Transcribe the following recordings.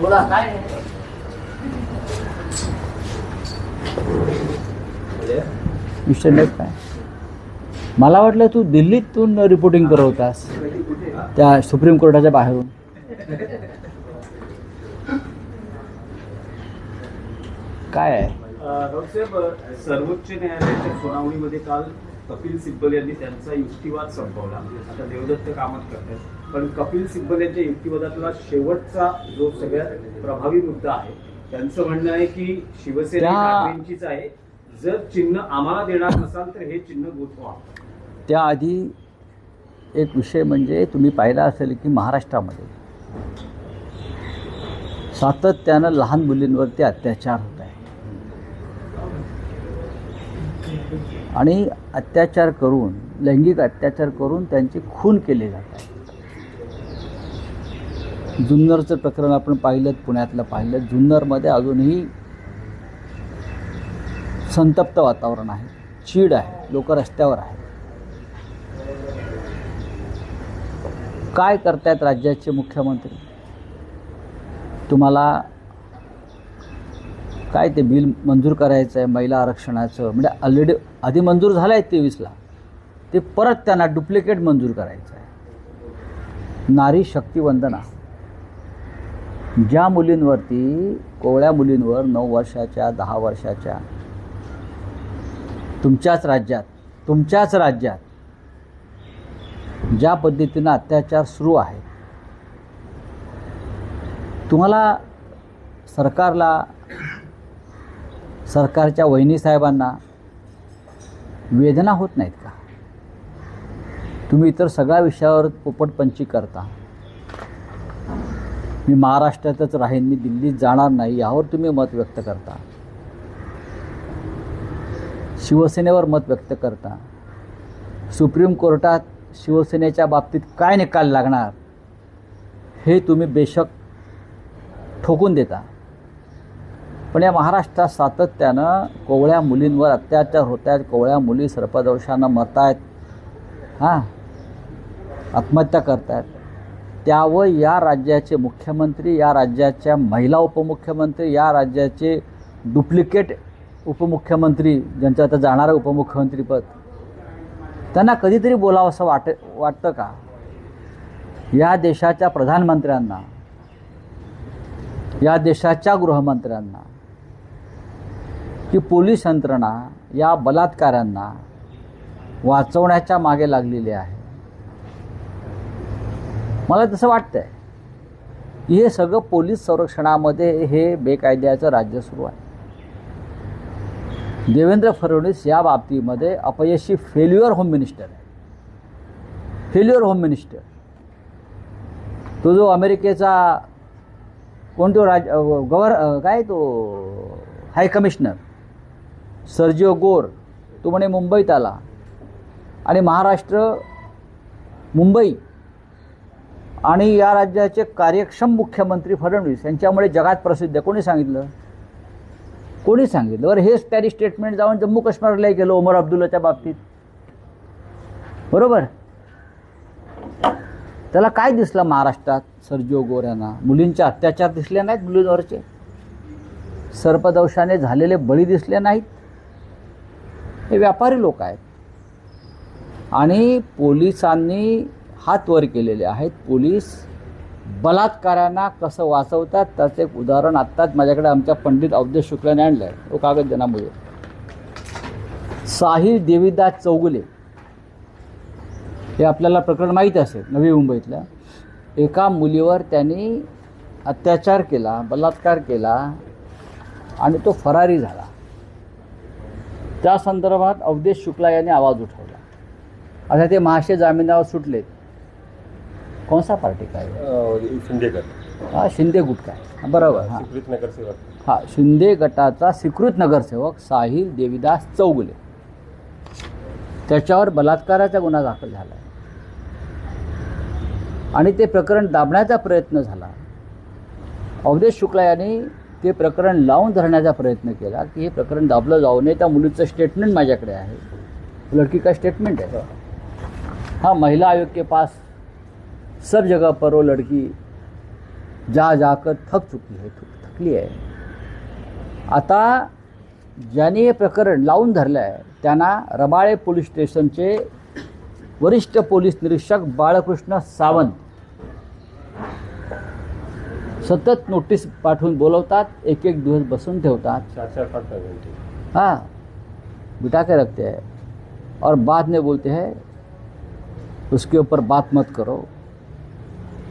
बोला काय विषय नाही काय. मला वाटलं तू दिल्लीतून रिपोर्टिंग करवतास त्या सुप्रीम कोर्टाच्या बाहेरून. काय आहे राऊतसाहेब, सर्वोच्च न्यायालयाच्या सुनावणीमध्ये काल कपिल सिब्बल यांनी त्यांचा युक्तिवाद संपवला. आता देवदत्त कामत करतात, पण कपिल सिब्बल यांच्या युक्तिवादातला शेवटचा जो सगळ्यात प्रभावी मुद्दा आहे, त्यांचं म्हणणं आहे की शिवसेना ठाकरेंचीच आहे, जर चिन्ह आम्हाला देणार नसाल तर हे चिन्ह गोठवा. त्याआधी एक विषय म्हणजे तुम्ही पाहिला असेल की महाराष्ट्रामध्ये सातत्यानं लहान मुलींवरती अत्याचार होत आहे आणि अत्याचार करून, लैंगिक अत्याचार करून त्यांचे खून केले जात आहे. जुन्नरचं प्रकरण आपण पाहिलं, पुण्यातलं पाहिलं. जुन्नरमध्ये अजूनही संतप्त वातावरण आहे, चीड आहे, लोक रस्त्यावर आहेत. काय करतायत राज्याचे मुख्यमंत्री? तुम्हाला काय ते बिल मंजूर करायचं आहे महिला आरक्षणाचं, म्हणजे ऑलरेडी आधी मंजूर झालं आहे 23ला, ते परत त्यांना डुप्लिकेट मंजूर करायचं आहे. नारी शक्ती वंदना, ज्या मुलींवरती, कोवळ्या मुलींवर 9 वर्षाच्या 10 वर्षाच्या तुमच्याच राज्यात ज्या पद्धतीनं अत्याचार सुरू आहे, तुम्हाला सरकारच्या वहिनी साहेबांना वेदना होत नाहीत का? तुम्ही इतर सगळ्या विषयावर पोपटपंची करता. मी महाराष्ट्रातच राहीन, मी दिल्लीत जाणार नाही, यावर तुम्ही मत व्यक्त करता. शिवसेनेवर मत व्यक्त करता. सुप्रीम कोर्टात शिवसेनेच्या बाबतीत काय निकाल लागणार हे तुम्ही बेशक ठोकून देता. पण या महाराष्ट्रात सातत्यानं कोवळ्या मुलींवर अत्याचार होत आहेत, कोवळ्या मुली सर्पदंशानं मरत आहेत, आत्महत्या करत आहेत. त्यावर या राज्याचे मुख्यमंत्री, या राज्याच्या महिला उपमुख्यमंत्री, या राज्याचे डुप्लिकेट उपमुख्यमंत्री, ज्यांचं आता जाणारं उपमुख्यमंत्रीपद, त्यांना कधीतरी बोलावं असं वाटतं का? या देशाच्या प्रधानमंत्र्यांना, या देशाच्या गृहमंत्र्यांना की पोलीस यंत्रणा या बलात्काऱ्यांना वाचवण्याच्या मागे लागलेली आहे. मला तसं वाटतंय की हे सगळं पोलीस संरक्षणामध्ये हे बेकायद्याचं राज्य सुरू आहे. देवेंद्र फडणवीस या बाबतीमध्ये अपयशी फेल्युअर होम मिनिस्टर आहे. Failure home minister. तो जो अमेरिकेचा कोणतो काय तो हाय कमिशनर सर्जिओ गोर, तो म्हणे मुंबईत आला आणि मुंबई आणि या राज्याचे कार्यक्षम मुख्यमंत्री फडणवीस यांच्यामुळे जगात प्रसिद्ध आहे. कोणी सांगितलं? बरं, हेच त्यांनी स्टेटमेंट जाऊन जम्मू काश्मीरला गेलो ओमर अब्दुल्लाच्या बाबतीत, बरोबर. त्याला काय दिसलं महाराष्ट्रात? सर्जिओ गोर यांना मुलींचे अत्याचार दिसले नाहीत, मुलींवरचे सर्पदंशाने झालेले बळी दिसले नाहीत. हे व्यापारी लोक आहेत आणि पोलिसांनी हात वर केलेले आहेत. पोलीस बलात्कारांना कसं वाचवतात त्याचं एक उदाहरण आत्ताच माझ्याकडे आमच्या पंडित अवधेश शुक्लाने आणलं आहे. तो कागद देण्यामुळे साहिल देवीदास चौगुले, हे आपल्याला प्रकरण माहीत असेल, नवी मुंबईतल्या एका मुलीवर त्यांनी अत्याचार केला, बलात्कार केला आणि तो फरारी झाला. त्या संदर्भात अवधेश शुक्ला यांनी आवाज उठवला. आता ते महाशय जामिनावर सुटलेत. कोणसा पार्टी काय? शिंदे गट. शिंदे गुट काय, बरोबर. स्वीकृत नगरसेवक. शिंदे गटाचा स्वीकृत नगरसेवक साहिल देवीदास चौगुले, त्याच्यावर बलात्काराचा गुन्हा दाखल झाला आहे आणि ते प्रकरण दाबण्याचा प्रयत्न झाला. अवधेश शुक्ला यांनी ते प्रकरण लावून धरण्याचा प्रयत्न केला की हे प्रकरण दाबलं जाऊ नये. त्या मुलीचं स्टेटमेंट माझ्याकडे आहे. लड़की का स्टेटमेंट है. महिला आयोग के पास सब जगह पर वो लड़की जा जाकर थक चुकी है, थकली आहे. आता ज्यांनी हे प्रकरण लावून धरलं आहे त्यांना रबाळे पोलीस स्टेशनचे वरिष्ठ पोलीस निरीक्षक बाळकृष्ण सावंत सतत नोटीस पाठवून बोलवतात, एक एक दिवस बसून ठेवतात. 4-5 घंटे. हाँ, बिठा के रखते हैं और बाद में बोलते हैं उसके ऊपर बात मत करो,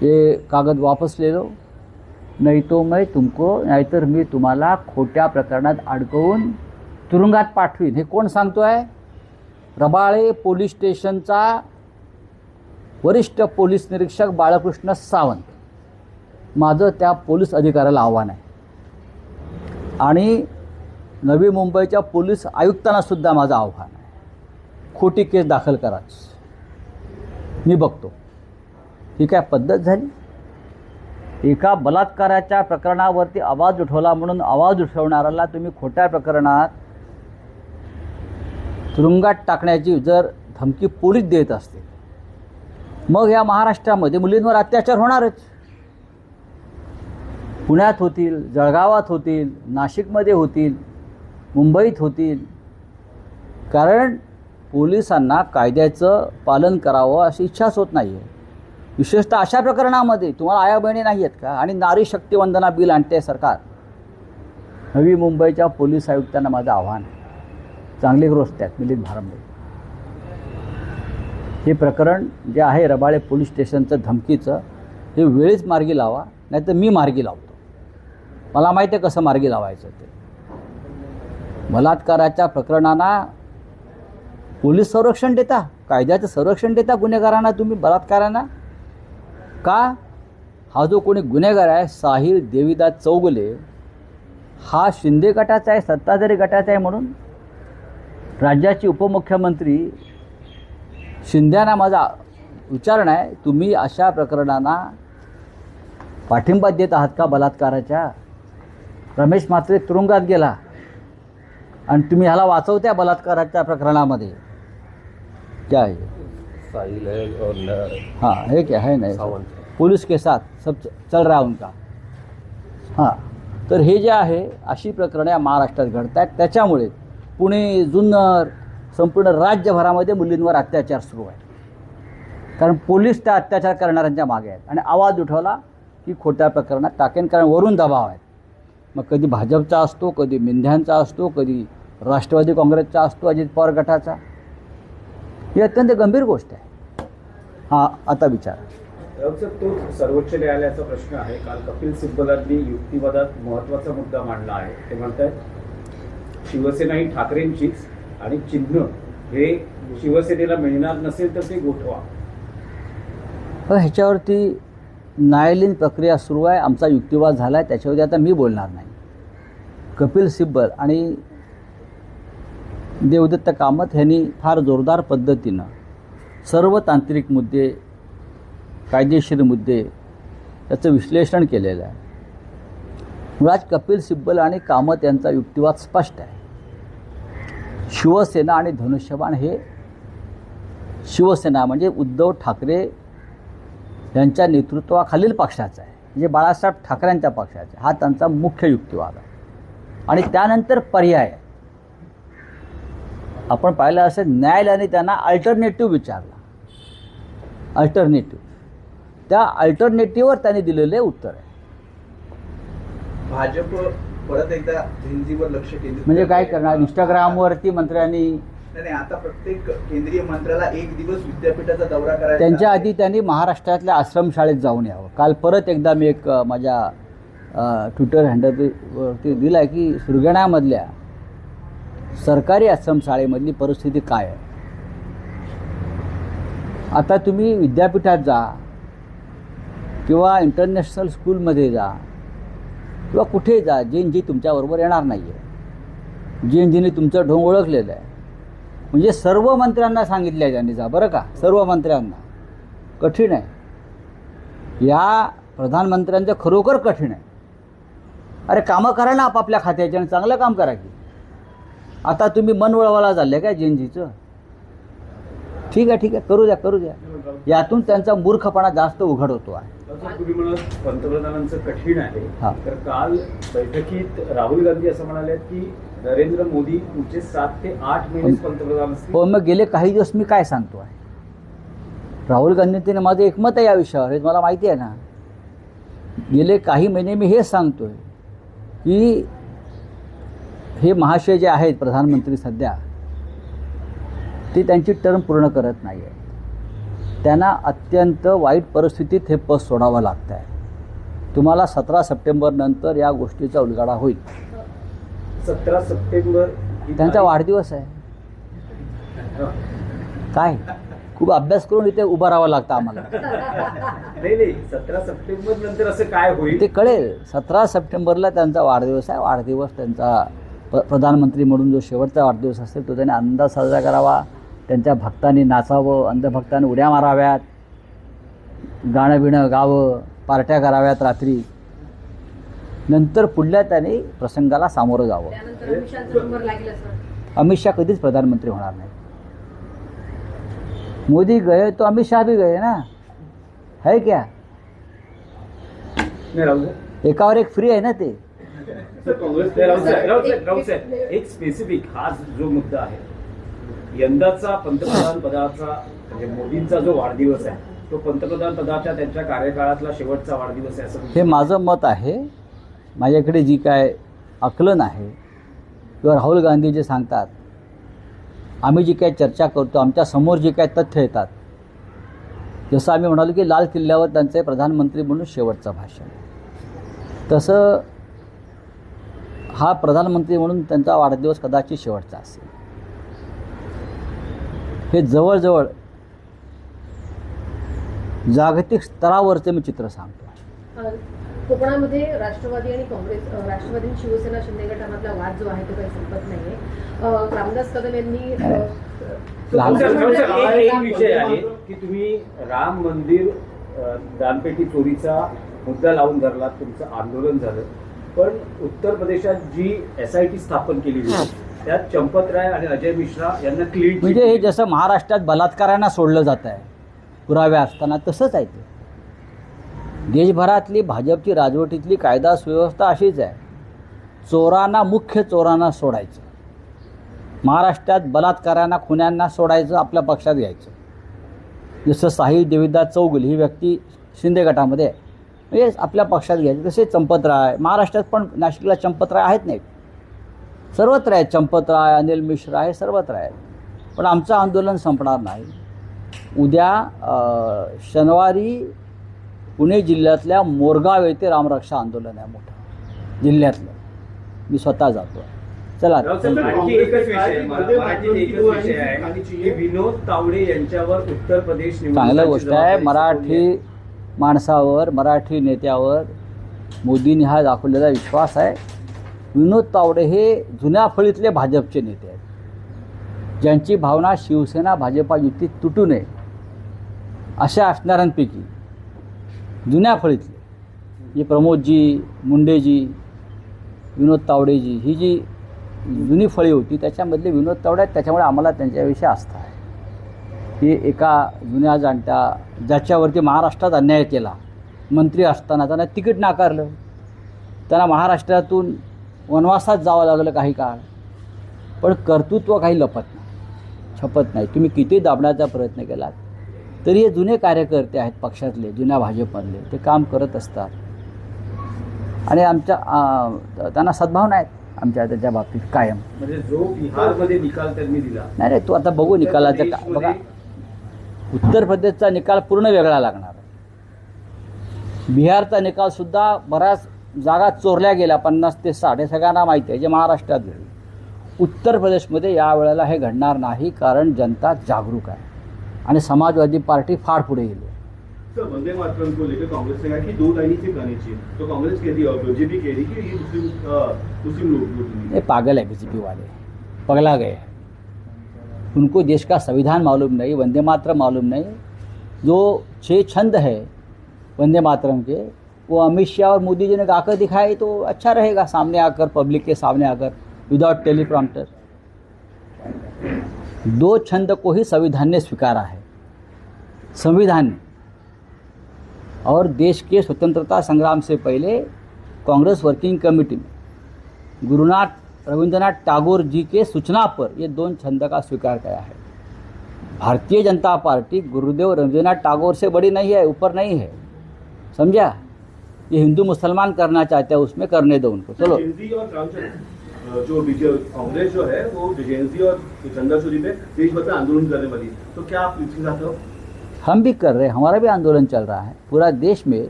ये कागद वापस ले लो, नहीं तो मैं तुमको, नाहीतर मी तुम्हाला खोट्या प्रकरणात अडकवून तुरुंगात पाठवीन. हे कोण सांगतो आहे? रबाळे पोलीस स्टेशनचा वरिष्ठ पोलीस निरीक्षक बाळकृष्ण सावंत. माझं त्या पोलीस अधिकाऱ्याला आव्हान आहे आणि नवी मुंबईच्या पोलीस आयुक्तांना सुद्धा माझं आव्हान आहे, खोटी केस दाखल कराच. मी बघतो ही काय पद्धत झाली. एका बलात्काराच्या प्रकरणावरती आवाज उठवला म्हणून आवाज उठवणाऱ्याला तुम्ही खोट्या प्रकरणात तुरुंगात टाकण्याची जर धमकी पोलीस देत असते, मग या महाराष्ट्रामध्ये मुलींवर अत्याचार होणारच. पुण्यात होतील, जळगावात होतील, नाशिकमध्ये होतील, मुंबईत होतील. कारण पोलिसांना कायद्याचं पालन करावं अशी इच्छाच होत नाही आहे. विशेषतः अशा प्रकरणामध्ये तुम्हाला आया बहिणी नाही आहेत का? आणि नारी शक्ती वंदना बिल आणते सरकार. नवी मुंबईच्या पोलीस आयुक्तांना माझं आव्हान आहे, चांगली गोष्ट आहे मिलिंद भारंबे, हे प्रकरण जे आहे रबाळे पोलीस स्टेशनचं धमकीचं, हे वेळीच मार्गी लावा, नाही तर मी मार्गी लावतो. मला माहिती आहे कसं मार्गी लावायचं ते. बलात्काराच्या प्रकरणांना पोलीस संरक्षण देता, कायद्याचं संरक्षण देता गुन्हेगारांना तुम्ही, बलात्कारांना का? हा जो कोणी गुन्हेगार आहे साहिल देविदास चौगुले, हा शिंदे गटाचा आहे, सत्ताधारी गटाचा आहे. म्हणून राज्याचे उपमुख्यमंत्री शिंद्यांना माझा विचारणं आहे, तुम्ही अशा प्रकरणांना पाठिंबा देत आहात का? बलात्काराच्या रमेश म्हात्रे तुरुंगात गेला आणि तुम्ही ह्याला वाचवत्या बलात्काराच्या प्रकरणामध्ये. क्या है? साहिल है और हाँ, है क्या है नहीं, सावंत. पुलिस के साथ सब चल रहा है उनका. हां, तर हे जे आहे अशी प्रकरणं या महाराष्ट्रात घडत आहेत. त्याच्यामुळे पुणे, जुन्नर, संपूर्ण राज्यभरामध्ये मुलींवर अत्याचार सुरू आहे. कारण पोलीस त्या अत्याचार करणाऱ्यांच्या मागे आहेत आणि आवाज उठवला की खोट्या प्रकरणात टाकेन, कारण वरून दबाव आहेत. मग कधी भाजपचा असतो, कधी मिंध्यांचा असतो, कधी राष्ट्रवादी काँग्रेसचा असतो, अजित पवार गटाचा. ही अत्यंत गंभीर गोष्ट आहे. हां, आता विचार. तोच सर्वोच्च न्यायालयाचा प्रश्न आहे. काल कपिल सिब्बलांनी युक्तिवादात महत्त्वाचा मुद्दा मांडला आहे. ते म्हणतात शिवसेना ही ठाकरेंचीच आणि चिन्ह हे शिवसेनेला मिळणार नसेल तर ते गोठवा. ह्याच्यावरती न्यायालयीन प्रक्रिया सुरू आहे. आमचा युक्तिवाद झाला आहे, त्याच्यावरती आता मी बोलणार नाही. कपिल सिब्बल आणि देवदत्त कामत यांनी फार जोरदार पद्धतीनं सर्व तांत्रिक मुद्दे, कायदेशीर मुद्दे याचं विश्लेषण केलेलं आहे. मुळात कपिल सिब्बल आणि कामत यांचा युक्तिवाद स्पष्ट आहे. शिवसेना आणि धनुष्यबाण हे, शिवसेना म्हणजे उद्धव ठाकरे यांच्या नेतृत्वाखालील पक्षाचा आहे, म्हणजे बाळासाहेब ठाकरेंच्या पक्षाचा आहे. हा त्यांचा मुख्य युक्तिवाद आहे. आणि त्यानंतर पर्याय आहे. आपण पाहिलं असेल, न्यायालयाने त्यांना अल्टरनेटिव्ह विचारला. अल्टरनेटिव्ह, त्या अल्टरनेटिव्हवर त्यांनी दिलेले उत्तर आहे. भाजप परत एकदा हिंदीवर लक्ष केंद्रित म्हणजे काय करणार? इंस्टाग्रामवरती मंत्र्यांनी, नाही, आता प्रत्येक केंद्रीय मंत्र्याला एक दिवस विद्यापीठाचा दौरा करायचा. त्यांच्या आधी त्यांनी महाराष्ट्रातल्या आश्रमशाळेत जाऊन यावं. काल परत एकदा मी एक माझ्या ट्विटर हँडलवरती दिला आहे की सुरगाण्यामधल्या सरकारी आश्रमशाळेमधली परिस्थिती काय आहे. आता तुम्ही विद्यापीठात जा किंवा इंटरनॅशनल स्कूलमध्ये जा किंवा कुठे जा, जे तुमच्याबरोबर येणार नाही आहे. जे तुमचं ढोंग ओळखलेलं आहे. म्हणजे सर्व मंत्र्यांना सांगितलं आहे त्यांनी जा, बरं का, सर्व मंत्र्यांना. कठीण आहे. या प्रधानमंत्र्यांचं खरोखर कठीण आहे. अरे कामं करा ना आपापल्या खात्याचे आणि चांगलं काम करा की. आता तुम्ही मन वळवायला चालले काय जेनजीचं? ठीक आहे, करू द्या. यातून त्यांचा मूर्खपणा जास्त उघड होतो आहे. तुम्ही म्हणत पंतप्रधानांचं कठीण आहे, हा. तर काल बैठकीत राहुल गांधी असं म्हणाले की नरेंद्र मोदी पुढचे 7 ते 8 महिने पंतप्रधान असतील. हो, मग गेले काही दिवस मी काय सांगतो आहे, राहुल गांधींनी माझं एकमत आहे या विषयावर, हे मला माहिती आहे ना. गेले काही महिने मी हेच सांगतोय की हे महाशय जे आहेत प्रधानमंत्री सध्या, ते त्यांची टर्म पूर्ण करत नाही आहे. त्यांना अत्यंत वाईट परिस्थितीत हे पद सोडावं लागतं आहे. तुम्हाला 17 सप्टेंबरनंतर या गोष्टीचा उलगडा होईल. 17 सप्टेंबर ही त्यांचा तारीख- वाढदिवस आहे. हा. काय खूप अभ्यास करून इथे उभं राहावं लागतं आम्हाला. नाही 17 सप्टेंबर नंतर असं काय होईल ते कळेल. 17 सप्टेंबरला त्यांचा वाढदिवस आहे. वाढदिवस त्यांचा प्रधानमंत्री म्हणून जो शेवटचा वाढदिवस असेल तो त्यांनी आनंदात साजरा करावा. त्यांच्या भक्तांनी नाचावं, अंधभक्तांनी उड्या माराव्यात, गाणं बिणं गावं, पार्ट्या कराव्यात रात्री. नंतर पुढल्या त्याने प्रसंगाला सामोरं जावं. त्यानंतर अमित शहाचा नंबर लागेल असं. अमित शहा कधीच प्रधानमंत्री होणार नाही. मोदी गए तो अमित शाह भी गए ना, है क्या? नाही राहू दे. एकावर एक फ्री आहे ना ते. राऊत साहेब, एक स्पेसिफिक हा जो मुद्दा आहे, यंदाचा पंतप्रधान पदाचा म्हणजे मोदींचा जो वाढदिवस आहे तो पंतप्रधान पदाच्या त्यांच्या कार्यकाळातला शेवटचा वाढदिवस आहे असं हे माझं मत आहे. माझ्याकडे जी काय आकलन आहे किंवा राहुल गांधी जे सांगतात, आम्ही जी काय चर्चा करतो, आमच्या समोर जे काय तथ्य येतात, जसं आम्ही म्हणालो की लाल किल्ल्यावर त्यांचे प्रधानमंत्री म्हणून शेवटचं भाषण, तसं हा प्रधानमंत्री म्हणून त्यांचा वाढदिवस कदाचित शेवटचा असेल. हे जवळजवळ जागतिक स्तरावरचे मी चित्र सांगतो. कोकणामध्ये राष्ट्रवादी आणि काँग्रेस, राष्ट्रवादी आणि शिवसेना शिंदे गटामधला वाद जो आहे तो काही संपत नाहीये. रामदास कदम यांनी राऊत साहेब, एक विषय आहे की तुम्ही राम मंदिर दानपेटी चोरीचा मुद्दा लावून धरला, तुमचं आंदोलन झालं, पण उत्तर प्रदेशात जी SIT स्थापन केली होती त्यात चंपत राय आणि अजय मिश्रा यांना क्लीन म्हणजे हे जसं महाराष्ट्रात बलात्कारांना सोडलं जात आहे पुरावे असताना, तसंच आहे ते. देशभरातली भाजपची राजवटीतली कायदा सुव्यवस्था अशीच आहे, चोरांना, मुख्य चोरांना सोडायचं. महाराष्ट्रात बलात्कारांना, खुन्यांना सोडायचं, आपल्या पक्षात घ्यायचं. जसं साहिल देविदास चौगुले ही व्यक्ती शिंदे गटामध्ये आहे, म्हणजे आपल्या पक्षात घ्यायचं. तसे चंपतराय, महाराष्ट्रात पण नाशिकला चंपतराय आहेत नाहीत, सर्वत्र आहेत चंपतराय, अनिल मिश्रा आहे, सर्वत्र आहेत. पण आमचं आंदोलन संपणार नाही. उद्या शनिवारी पुणे जिल्ह्यातल्या मोरगाव येथे रामरक्षा आंदोलन आहे मोठं जिल्ह्यातलं. मी स्वतः जातो. चला. आणखी एकच विषय आहे, मराठीत एकच विषय आहे की विनोद तावडे यांच्यावर उत्तर प्रदेश चांगलं गोष्ट आहे. मराठी माणसावर, मराठी नेत्यावर मोदींनी हा दाखवलेला विश्वास आहे. विनोद तावडे हे जुन्या फळीतले भाजपचे नेते आहेत, ज्यांची भावना शिवसेना भाजपा युतीत तुटू नये अशा असणाऱ्यांपैकी जुन्या फळीतले जे प्रमोदजी, मुंडेजी, विनोद तावडेजी, ही जी जुनी फळी होती त्याच्यामधले विनोद तावडे आहेत. त्याच्यामुळे आम्हाला त्यांच्याविषयी आस्था आहे. हे एका जुन्या जाणत्या, ज्याच्यावरती महाराष्ट्रात अन्याय केला, मंत्री असताना त्यांना तिकीट नाकारलं, त्यांना महाराष्ट्रातून वनवासात जावं लागलं काही काळ, पण कर्तृत्व काही लपत नाही, छपत नाही. तुम्ही किती दाबण्याचा प्रयत्न केलात तरी हे जुने कार्यकर्ते आहेत पक्षातले, जुन्या भाजपमधले, ते काम करत असतात. आणि आमच्या त्यांना सद्भावना आहेत आमच्या त्याच्या बाबतीत कायम. म्हणजे जो बिहारमध्ये निकाल त्यांनी दिला, नाही रे, तू आता बघू निकालाचं का. बघा, उत्तर प्रदेशचा निकाल पूर्ण वेगळा लागणार आहे. बिहारचा निकालसुद्धा बऱ्याच जागा चोरल्या गेल्या, 50 ते 60, हे सगळ्यांना माहिती आहे, जे महाराष्ट्रात घडले. उत्तर प्रदेशमध्ये यावेळेला हे घडणार नाही, कारण जनता जागरूक आहे आणि समाजवादी पार्टी फार पुढे गेली. सर, वंदे मातरम को लेकर कांग्रेस ने कहा कि 2 लाइनें सिर्फ गानी चाहिए, तो कांग्रेस कह रही है, बीजेपी कह रही है कि ये मुस्लिम लोग ये पागल है बीजेपी वाले, पगला गए हैं. उनको देश का संविधान मालूम नहीं, वंदे मातरम मालूम नहीं. जो 6 छंद है वंदे मातरम के, वो अमित शाह और मोदी जी ने गाकर दिखाए तो अच्छा रहेगा, सामने आकर, पब्लिक के सामने आकर, विदाउट टेलीप्रॉम्प्टर. 2 छंद को ही संविधान ने स्वीकारा है, संविधान ने. और देश के स्वतंत्रता संग्राम से पहले कांग्रेस वर्किंग कमेटी में रविंद्रनाथ टैगोर जी के सूचना पर ये 2 छंद का स्वीकार किया है। भारतीय जनता पार्टी गुरुदेव रविंद्रनाथ टैगोर से बड़ी नहीं है, ऊपर नहीं है, समझा। ये हिंदू मुसलमान करना चाहते हैं, उसमें करने दो उनको। चलो जेएनजी और जो कांग्रेस जो है वो जेएनजी और चंदा चोरी पे देश भर में आंदोलन करने वाली, तो क्या आप इसके साथ हो? हम भी कर रहे हैं, हमारा भी आंदोलन चल रहा है पूरा देश में।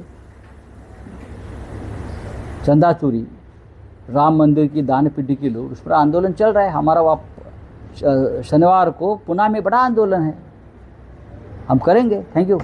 चंदा चोरी, राम मंदिर की दान पेटी की लूट, उस पर आंदोलन चल रहा है हमारा। शनिवार को पुणे में बड़ा आंदोलन है, हम करेंगे। Thank you.